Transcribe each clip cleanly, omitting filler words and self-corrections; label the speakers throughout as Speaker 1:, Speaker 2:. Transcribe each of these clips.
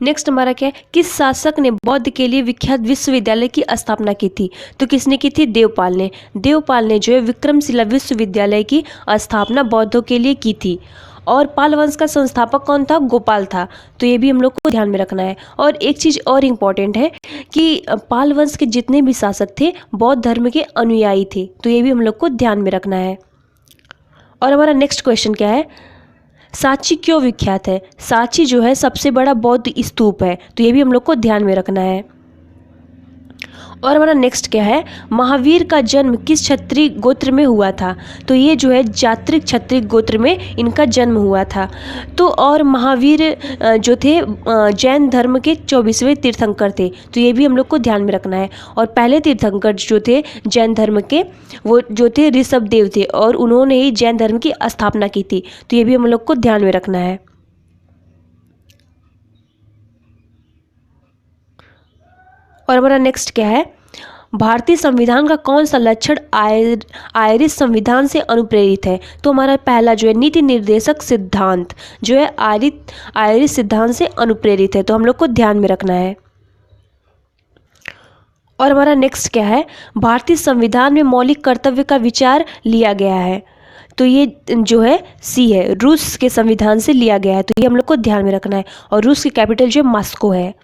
Speaker 1: Next हमारा क्या है, किस शासक ने बौद्ध के लिए विख्यात विश्वविद्यालय की स्थापना की थी? तो किसने की थी? देवपाल ने। देवपाल ने जो है विक्रमशिला विश्वविद्यालय की स्थापना बौद्धों के लिए की थी। और पाल वंश का संस्थापक कौन था? गोपाल था। तो ये भी हम लोग को ध्यान में रखना है। और एक चीज़ और इम्पॉर्टेंट है कि पाल वंश के जितने भी शासक थे बौद्ध धर्म के अनुयायी थे। तो ये भी हम लोग को ध्यान में रखना है। और हमारा नेक्स्ट क्वेश्चन क्या है, सांची क्यों विख्यात है? सांची जो है सबसे बड़ा बौद्ध स्तूप है। तो ये भी हम लोग को ध्यान में रखना है। और हमारा नेक्स्ट क्या है, महावीर का जन्म किस क्षत्रिय गोत्र में हुआ था? तो ये जो है जात्रिक क्षत्रिय गोत्र में इनका जन्म हुआ था। तो और महावीर जो थे जैन धर्म के 24वें तीर्थंकर थे। तो ये भी हम लोग को ध्यान में रखना है। और पहले तीर्थंकर जो थे जैन धर्म के, वो जो थे ऋषभदेव थे और उन्होंने ही जैन धर्म की स्थापना की थी। तो ये भी हम लोग को ध्यान में रखना है। और हमारा नेक्स्ट क्या है, भारतीय संविधान का कौन सा लक्षण आयरिश संविधान से अनुप्रेरित है? तो हमारा पहला जो है नीति निर्देशक सिद्धांत जो है आयरिश सिद्धांत से अनुप्रेरित है। तो हम लोग को ध्यान में रखना है। और हमारा नेक्स्ट क्या है, भारतीय संविधान में मौलिक कर्तव्य का विचार लिया गया है। तो ये जो है सी है, रूस के संविधान से लिया गया है। तो ये हम लोग को ध्यान में रखना है। और रूस की कैपिटल जो है मॉस्को है।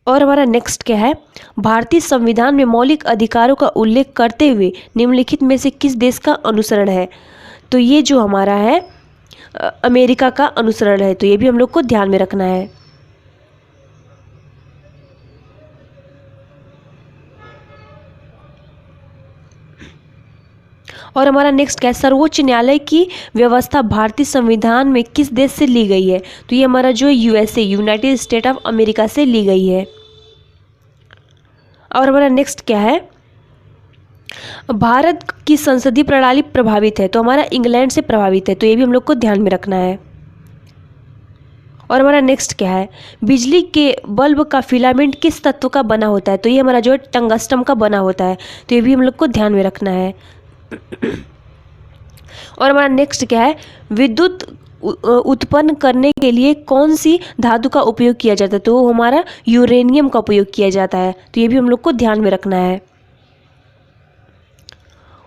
Speaker 1: और हमारा नेक्स्ट क्या है, भारतीय संविधान में मौलिक अधिकारों का उल्लेख करते हुए निम्नलिखित में से किस देश का अनुसरण है? तो ये जो हमारा है अमेरिका का अनुसरण है। तो ये भी हम लोग को ध्यान में रखना है। और हमारा नेक्स्ट क्या है, सर्वोच्च न्यायालय की व्यवस्था भारतीय संविधान में किस देश से ली गई है? तो ये हमारा जो है USA, United state of America से ली गई है। और हमारा नेक्स्ट क्या है, भारत की संसदीय प्रणाली प्रभावित है। तो हमारा इंग्लैंड से प्रभावित है। तो ये भी हम लोग को ध्यान में रखना है। और हमारा नेक्स्ट क्या है, बिजली के बल्ब का फिलामेंट किस तत्व का बना होता है? तो ये हमारा जो है टंगस्टन का बना होता है। तो ये भी हम लोग को ध्यान में रखना है। और हमारा नेक्स्ट क्या है, विद्युत उत्पन्न करने के लिए कौन सी धातु का उपयोग किया जाता है? तो वो हमारा यूरेनियम का उपयोग किया जाता है। तो ये भी हम लोग को ध्यान में रखना है।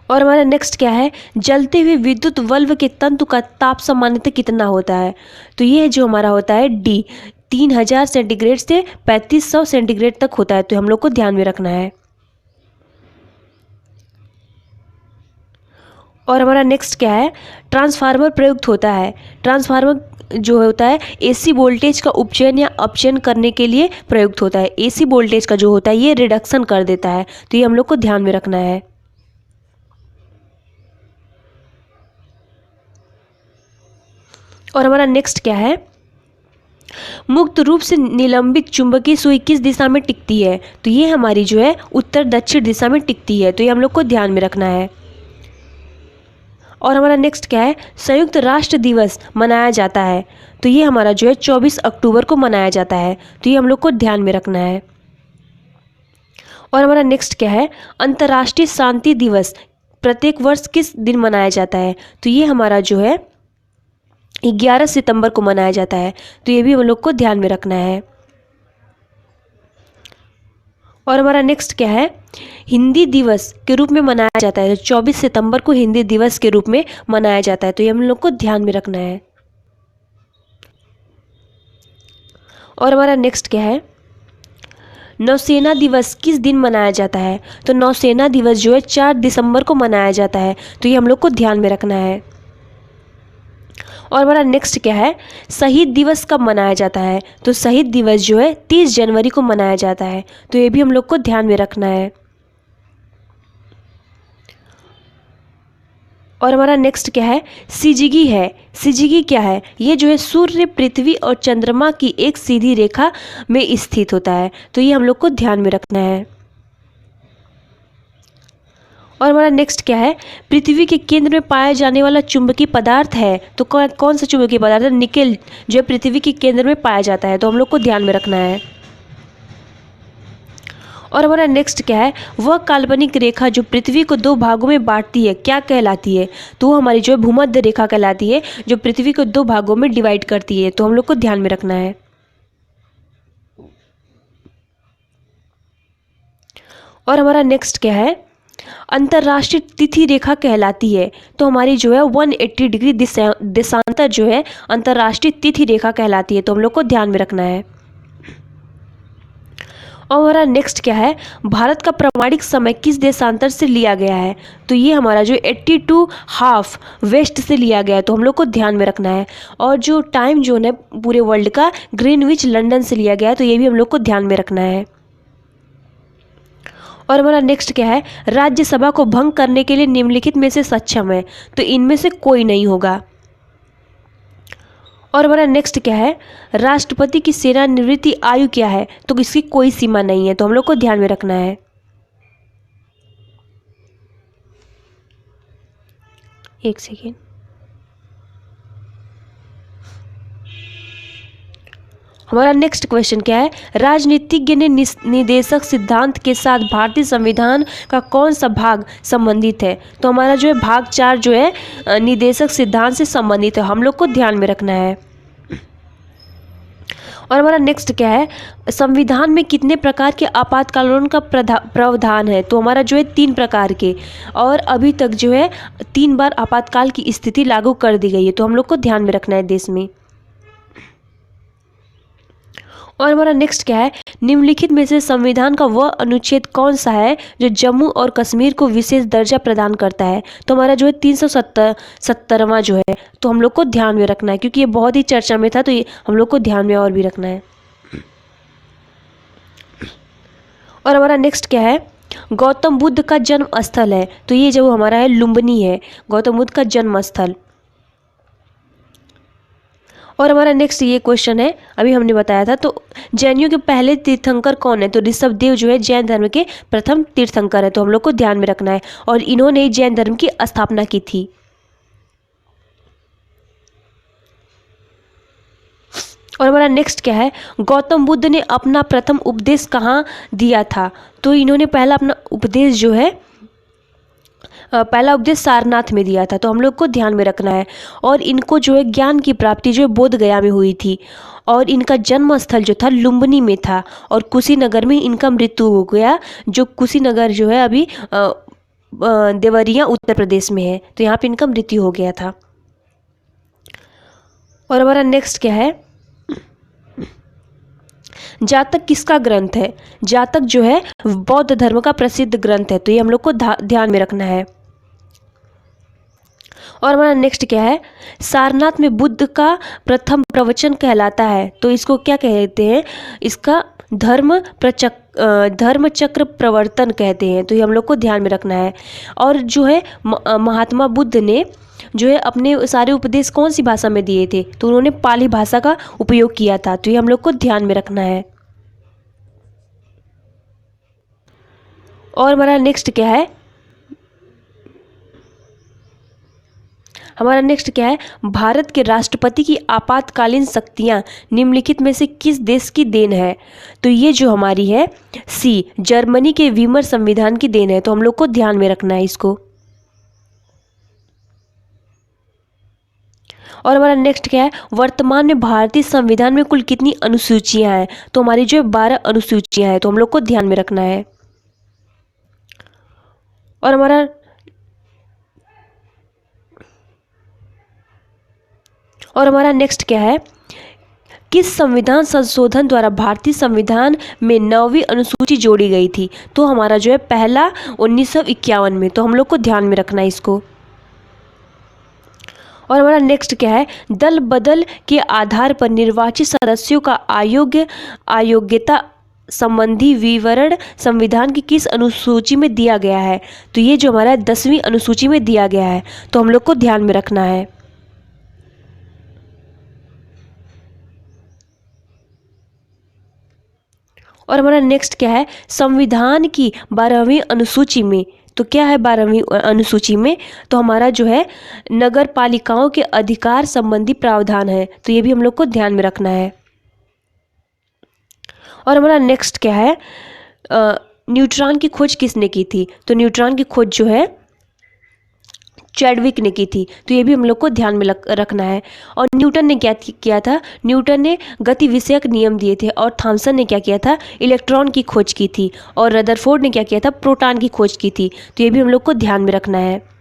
Speaker 1: और हमारा नेक्स्ट क्या है, जलते हुए विद्युत बल्ब के तंतु का ताप सामान्यतः कितना होता है? तो ये जो हमारा होता है डी, 3000 सेंटीग्रेड से 3500 सेंटीग्रेड तक होता है। तो हम लोग को ध्यान में रखना है। और हमारा नेक्स्ट क्या है, ट्रांसफार्मर प्रयुक्त होता है। ट्रांसफार्मर जो होता है एसी वोल्टेज का उपचयन या अपचयन करने के लिए प्रयुक्त होता है। एसी वोल्टेज का जो होता है ये रिडक्शन कर देता है। तो ये हम लोग को ध्यान में रखना है। और हमारा नेक्स्ट क्या है, मुक्त रूप से निलंबित चुंबकीय सुई किस दिशा में टिकती है? तो ये हमारी जो है उत्तर दक्षिण दिशा में टिकती है। तो ये हम लोग को ध्यान में रखना है। और हमारा नेक्स्ट क्या है, संयुक्त राष्ट्र दिवस मनाया जाता है। तो ये हमारा जो है 24 अक्टूबर को मनाया जाता है। तो ये हम लोग को ध्यान में रखना है। और हमारा नेक्स्ट क्या है, अंतर्राष्ट्रीय शांति दिवस प्रत्येक वर्ष किस दिन मनाया जाता है? तो ये हमारा जो है 11 सितंबर को मनाया जाता है। तो ये भी हम लोग को ध्यान में रखना है। और हमारा नेक्स्ट क्या है, हिंदी दिवस के रूप में मनाया जाता है। 24 सितंबर को हिंदी दिवस के रूप में मनाया जाता है। तो ये हम लोग को ध्यान में रखना है। और हमारा नेक्स्ट क्या है, नौसेना दिवस किस दिन मनाया जाता है? तो नौसेना दिवस जो है 4 दिसंबर को मनाया जाता है। तो ये हम लोग को ध्यान में रखना है। और हमारा नेक्स्ट क्या है, शहीद दिवस कब मनाया जाता है? तो शहीद दिवस जो है 30 जनवरी को मनाया जाता है। तो ये भी हम लोग को ध्यान में रखना है। और हमारा नेक्स्ट क्या है, सिजिगी है। सिजिगी क्या है, ये जो है सूर्य, पृथ्वी और चंद्रमा की एक सीधी रेखा में स्थित होता है। तो ये हम लोग को ध्यान में रखना है। और हमारा नेक्स्ट क्या है, पृथ्वी के केंद्र में पाया जाने वाला चुंबकीय पदार्थ है। तो कौन सा चुंबकीय पदार्थ है? निकेल जो है पृथ्वी के केंद्र में पाया जाता है। तो हम लोग को ध्यान में रखना है। और हमारा नेक्स्ट क्या है, वह काल्पनिक रेखा जो पृथ्वी को दो भागों में बांटती है क्या कहलाती है? तो वो हमारी जो है भूमध्य रेखा कहलाती है, जो पृथ्वी को दो भागों में डिवाइड करती है। तो हम लोग को ध्यान में रखना है। और हमारा नेक्स्ट क्या है, अंतर्राष्ट्रीय तिथि रेखा कहलाती है। तो हमारी जो है 180 डिग्री देशांतर जो है अंतर्राष्ट्रीय तिथि रेखा कहलाती है। तो हम लोग को ध्यान में रखना है। और हमारा नेक्स्ट क्या है, भारत का प्रमाणिक समय किस देशांतर से लिया गया है? तो ये हमारा जो 82½ वेस्ट से लिया गया है। तो हम लोग को ध्यान में रखना है। और जो टाइम जोन है पूरे वर्ल्ड का ग्रीनविच लंदन से लिया गया है। तो ये भी हम लोग को ध्यान में रखना है। और हमारा नेक्स्ट क्या है, राज्यसभा को भंग करने के लिए निम्नलिखित में से सक्षम है? तो इनमें से कोई नहीं होगा। और हमारा नेक्स्ट क्या है, राष्ट्रपति की सेवानिवृत्ति आयु क्या है? तो इसकी कोई सीमा नहीं है। तो हम लोग को ध्यान में रखना है। एक सेकेंड। हमारा नेक्स्ट क्वेश्चन क्या है, राजनीतिज्ञ ने निदेशक सिद्धांत के साथ भारतीय संविधान का कौन सा भाग संबंधित है? तो हमारा जो है भाग 4 जो है निदेशक सिद्धांत से संबंधित है। हम लोग को ध्यान में रखना है। और हमारा नेक्स्ट क्या है, संविधान में कितने प्रकार के आपातकालों का प्रावधान है? तो हमारा जो है 3 प्रकार के। और अभी तक जो है 3 बार आपातकाल की स्थिति लागू कर दी गई है। तो हम लोग को ध्यान में रखना है देश में। और हमारा नेक्स्ट क्या है, निम्नलिखित में से संविधान का वह अनुच्छेद कौन सा है जो जम्मू और कश्मीर को विशेष दर्जा प्रदान करता है? तो हमारा जो है 370वां जो है। तो हम लोग को ध्यान में रखना है क्योंकि ये बहुत ही चर्चा में था। तो ये हम लोग को ध्यान में और भी रखना है। और हमारा नेक्स्ट क्या है, गौतम बुद्ध का जन्म स्थल है? तो ये जो हमारा है लुम्बिनी है, गौतम बुद्ध का जन्म स्थल। और हमारा नेक्स्ट ये क्वेश्चन है, अभी हमने बताया था। तो जैनियों के पहले तीर्थंकर कौन है? तो ऋषभदेव जो है जैन धर्म के प्रथम तीर्थंकर है। तो हम लोग को ध्यान में रखना है। और इन्होंने जैन धर्म की स्थापना की थी। और हमारा नेक्स्ट क्या है, गौतम बुद्ध ने अपना प्रथम उपदेश कहाँ दिया था? तो इन्होंने पहला अपना उपदेश जो है पहला उपदेश सारनाथ में दिया था। तो हम लोग को ध्यान में रखना है। और इनको जो है ज्ञान की प्राप्ति जो है बोध गया में हुई थी। और इनका जन्म स्थल जो था लुम्बिनी में था। और कुशीनगर में इनका मृत्यु हो गया, जो कुशीनगर जो है अभी देवरिया उत्तर प्रदेश में है। तो यहाँ पे इनका मृत्यु हो गया था। और हमारा नेक्स्ट क्या है, जातक किसका ग्रंथ है? जातक जो है बौद्ध धर्म का प्रसिद्ध ग्रंथ है। तो ये हम लोग को ध्यान में रखना है। और हमारा नेक्स्ट क्या है, सारनाथ में बुद्ध का प्रथम प्रवचन कहलाता है। तो इसको क्या कहते हैं? इसका धर्मचक्र प्रवर्तन कहते हैं। तो ये हम लोग को ध्यान में रखना है। और जो है महात्मा बुद्ध ने जो है अपने सारे उपदेश कौन सी भाषा में दिए थे? तो उन्होंने पाली भाषा का उपयोग किया था। तो ये हम लोग को ध्यान में रखना है। और हमारा नेक्स्ट क्या है, हमारा नेक्स्ट क्या है, भारत के राष्ट्रपति की आपातकालीन शक्तियां निम्नलिखित में से किस देश की देन है? तो ये जो हमारी है सी, जर्मनी के वीमर संविधान की देन है। तो हम लोग को ध्यान में रखना है इसको। और हमारा नेक्स्ट क्या है, वर्तमान में भारतीय संविधान में कुल कितनी अनुसूचियां हैं? तो हमारी जो 12 अनुसूचियां हैं। तो हम लोग को ध्यान में रखना है। और हमारा नेक्स्ट क्या है, किस संविधान संशोधन द्वारा भारतीय संविधान में 9वीं अनुसूची जोड़ी गई थी? तो हमारा जो है पहला 1951 में। तो हम लोग को ध्यान में रखना है इसको। और हमारा नेक्स्ट क्या है, दल बदल के आधार पर निर्वाचित सदस्यों का अयोग्यता संबंधी विवरण संविधान की किस अनुसूची में दिया गया है? तो ये जो हमारा 10वीं अनुसूची में दिया गया है। तो हम लोग को ध्यान में रखना है। और हमारा नेक्स्ट क्या है, संविधान की 12वीं अनुसूची में। तो क्या है 12वीं अनुसूची में? तो हमारा जो है नगर पालिकाओं के अधिकार संबंधी प्रावधान है। तो ये भी हम लोग को ध्यान में रखना है। और हमारा नेक्स्ट क्या है, न्यूट्रॉन की खोज किसने की थी? तो न्यूट्रॉन की खोज जो है चैडविक ने की थी। तो ये भी हम लोग को ध्यान में रखना है। और न्यूटन ने क्या किया था? न्यूटन ने गति विषयक नियम दिए थे। और थॉमसन ने क्या किया था? इलेक्ट्रॉन की खोज की थी। और रदरफोर्ड ने क्या किया था? प्रोटॉन की खोज की थी। तो ये भी हम लोग को ध्यान में रखना है।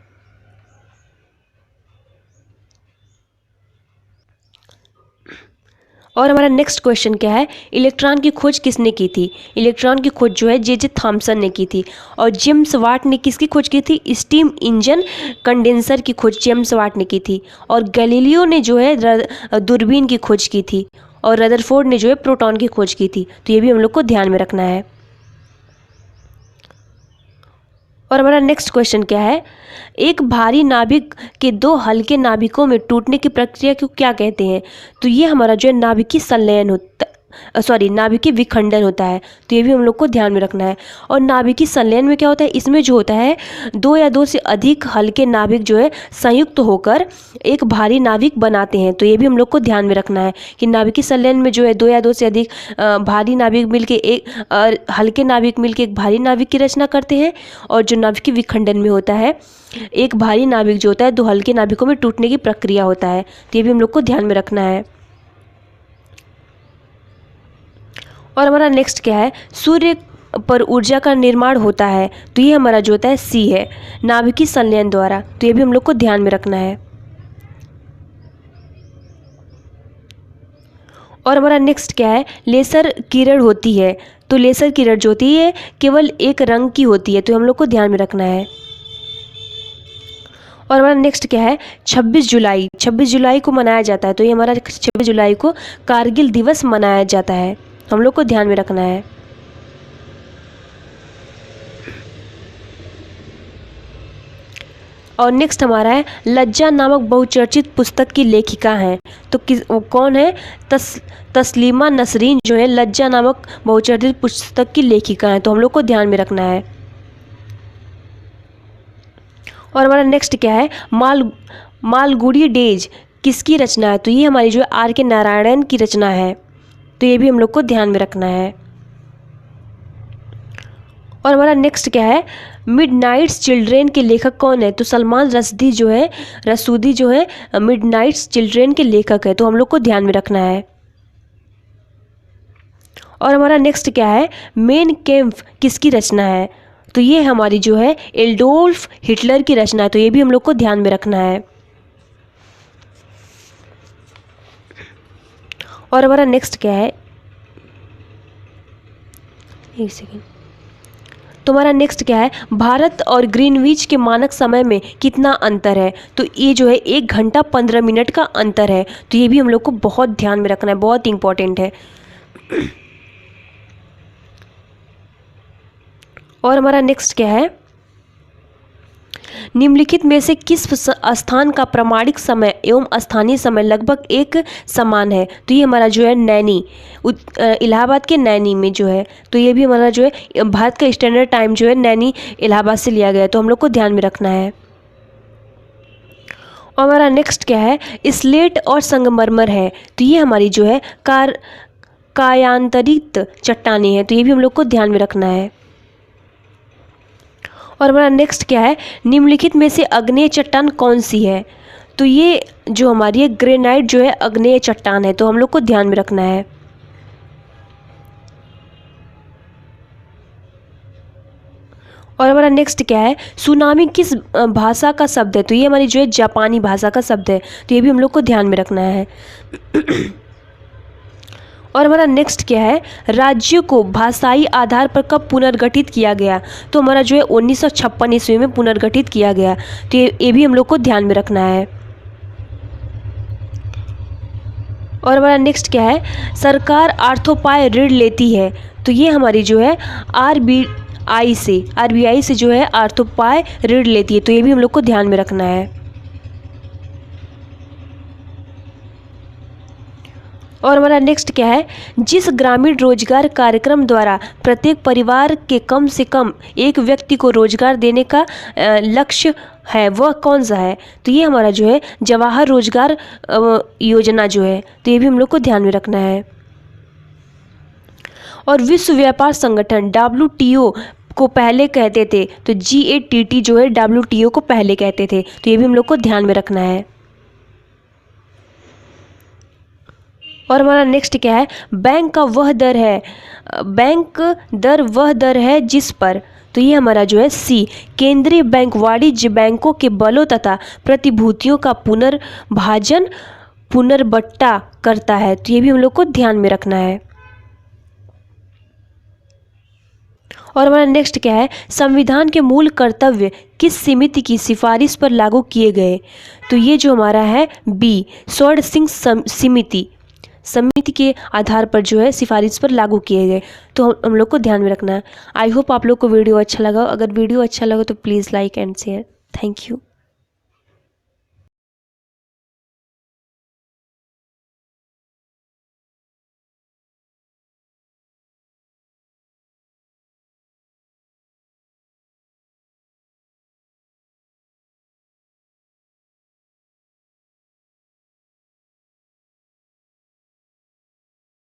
Speaker 1: और हमारा नेक्स्ट क्वेश्चन क्या है? इलेक्ट्रॉन की खोज किसने की थी? इलेक्ट्रॉन की खोज जो है जे थॉमसन ने की थी। और जेम्स वाट ने किसकी खोज की थी? स्टीम इंजन कंडेंसर की खोज जेम्स वाट ने की थी। और गैलीलियो ने जो है दूरबीन की खोज की थी। और रदरफोर्ड ने जो है प्रोटॉन की खोज की थी। तो ये भी हम लोग को ध्यान में रखना है। और हमारा नेक्स्ट क्वेश्चन क्या है? एक भारी नाभिक के दो हल्के नाभिकों में टूटने की प्रक्रिया को क्या कहते हैं? तो ये हमारा जो है नाभिकीय संलयन होता नाभिकीय विखंडन होता है। तो ये भी हम लोग को ध्यान में रखना है। और नाभिकीय संलयन में क्या होता है? इसमें जो होता है दो या दो से अधिक हल्के नाभिक जो है संयुक्त होकर एक भारी नाभिक बनाते हैं। तो ये भी हम लोग को ध्यान में रखना है कि नाभिकीय संलयन में जो है दो या दो से अधिक भारी नाभिक मिलके एक हल्के नाभिक मिलके एक भारी नाभिक की रचना करते हैं। और जो नाभिकीय विखंडन में होता है एक भारी नाभिक जो होता है दो हल्के नाभिकों में टूटने की प्रक्रिया होता है। तो ये भी हम लोग को ध्यान में रखना है। और हमारा नेक्स्ट क्या है? सूर्य पर ऊर्जा का निर्माण होता है। तो ये हमारा जो होता है सी है, नाभिकीय संलयन द्वारा। तो ये भी हम लोग को ध्यान में रखना है। और हमारा नेक्स्ट क्या है? लेसर किरण होती है। तो लेसर किरण जो होती है केवल एक रंग की होती है। तो हम लोग को ध्यान में रखना है। और हमारा नेक्स्ट क्या है? 26 जुलाई 26 जुलाई को मनाया जाता है। तो ये हमारा 26 जुलाई को कारगिल दिवस मनाया जाता है। हम लोग को ध्यान में रखना है। और नेक्स्ट हमारा है लज्जा नामक बहुचर्चित पुस्तक की लेखिका हैं। तो वो कौन है? तस्लीमा नसरीन जो है लज्जा नामक बहुचर्चित पुस्तक की लेखिका हैं। तो हम लोग को ध्यान में रखना है। और हमारा नेक्स्ट क्या है? मालगुडी डेज किसकी रचना है? तो ये हमारी जो है आर के नारायणन की रचना है। तो ये भी हम लोग को ध्यान में रखना है। और हमारा नेक्स्ट क्या है? मिडनाइट्स चिल्ड्रेन के लेखक कौन है? तो सलमान रसूदी जो है मिडनाइट्स चिल्ड्रेन के लेखक है। तो हम लोग को ध्यान में रखना है। और हमारा नेक्स्ट क्या है? मेन कैम्प किसकी रचना है? तो ये हमारी जो है एडोल्फ हिटलर की रचना है। तो ये भी हम लोग को ध्यान में रखना है। और हमारा नेक्स्ट क्या है? एक सेकेंड। तो हमारा नेक्स्ट क्या है? भारत और ग्रीनविच के मानक समय में कितना अंतर है? तो ये जो है 1 घंटा 15 मिनट का अंतर है। तो ये भी हम लोग को बहुत ध्यान में रखना है, बहुत इंपॉर्टेंट है। और हमारा नेक्स्ट क्या है? निम्नलिखित में से किस स्थान का प्रमाणिक समय एवं स्थानीय समय लगभग एक समान है? तो ये हमारा जो है नैनी इलाहाबाद के नैनी में जो है। तो ये भी हमारा जो है भारत का स्टैंडर्ड टाइम जो है नैनी इलाहाबाद से लिया गया है। तो हम लोग को ध्यान में रखना है। और हमारा नेक्स्ट क्या है? स्लेट और संगमरमर है। तो ये हमारी जो है कायांतरित चट्टानें हैं। तो ये भी हम लोग को ध्यान में रखना है। और हमारा नेक्स्ट क्या है? निम्नलिखित में से आग्नेय चट्टान कौन सी है? तो ये जो हमारी है ग्रेनाइट जो है आग्नेय चट्टान है। तो हम लोग को ध्यान में रखना है। और हमारा नेक्स्ट क्या है? सुनामी किस भाषा का शब्द है? तो ये हमारी जो है जापानी भाषा का शब्द है। तो ये भी हम लोग को ध्यान में रखना है। और हमारा नेक्स्ट क्या है? राज्यों को भाषाई आधार पर कब पुनर्गठित किया गया? तो हमारा जो है 1956 ईस्वी में पुनर्गठित किया गया। तो ये भी हम लोग को ध्यान में रखना है। और हमारा नेक्स्ट क्या है? सरकार आर्थोपाय ऋण लेती है। तो ये हमारी जो है आरबीआई से जो है आर्थोपाय ऋण लेती है। तो ये भी हम लोग को ध्यान में रखना है। और हमारा नेक्स्ट क्या है? जिस ग्रामीण रोजगार कार्यक्रम द्वारा प्रत्येक परिवार के कम से कम एक व्यक्ति को रोजगार देने का लक्ष्य है वह कौन सा है? तो ये हमारा जो है जवाहर रोजगार योजना जो है। तो ये भी हम लोग को ध्यान में रखना है। और विश्व व्यापार संगठन WTO को पहले कहते थे, तो GATT जो है WTO को पहले कहते थे, तो ये भी हम लोग को ध्यान में रखना है। और हमारा नेक्स्ट क्या है, बैंक दर वह दर है जिस पर, तो ये हमारा जो है C, केंद्रीय बैंक वाणिज्य बैंकों के बलों तथा प्रतिभूतियों का पुनर्बट्टा करता है, तो ये भी हम लोग को ध्यान में रखना है। और हमारा नेक्स्ट क्या है, संविधान के मूल कर्तव्य किस समिति की सिफारिश पर लागू किए गए, तो ये जो हमारा है B, स्वर्ण सिंह समिति के आधार पर जो है सिफारिश पर लागू किए गए, तो हम लोग को ध्यान में रखना है। आई होप आप लोग को वीडियो अच्छा लगा। अगर वीडियो अच्छा लगा तो please like and share. Thank you.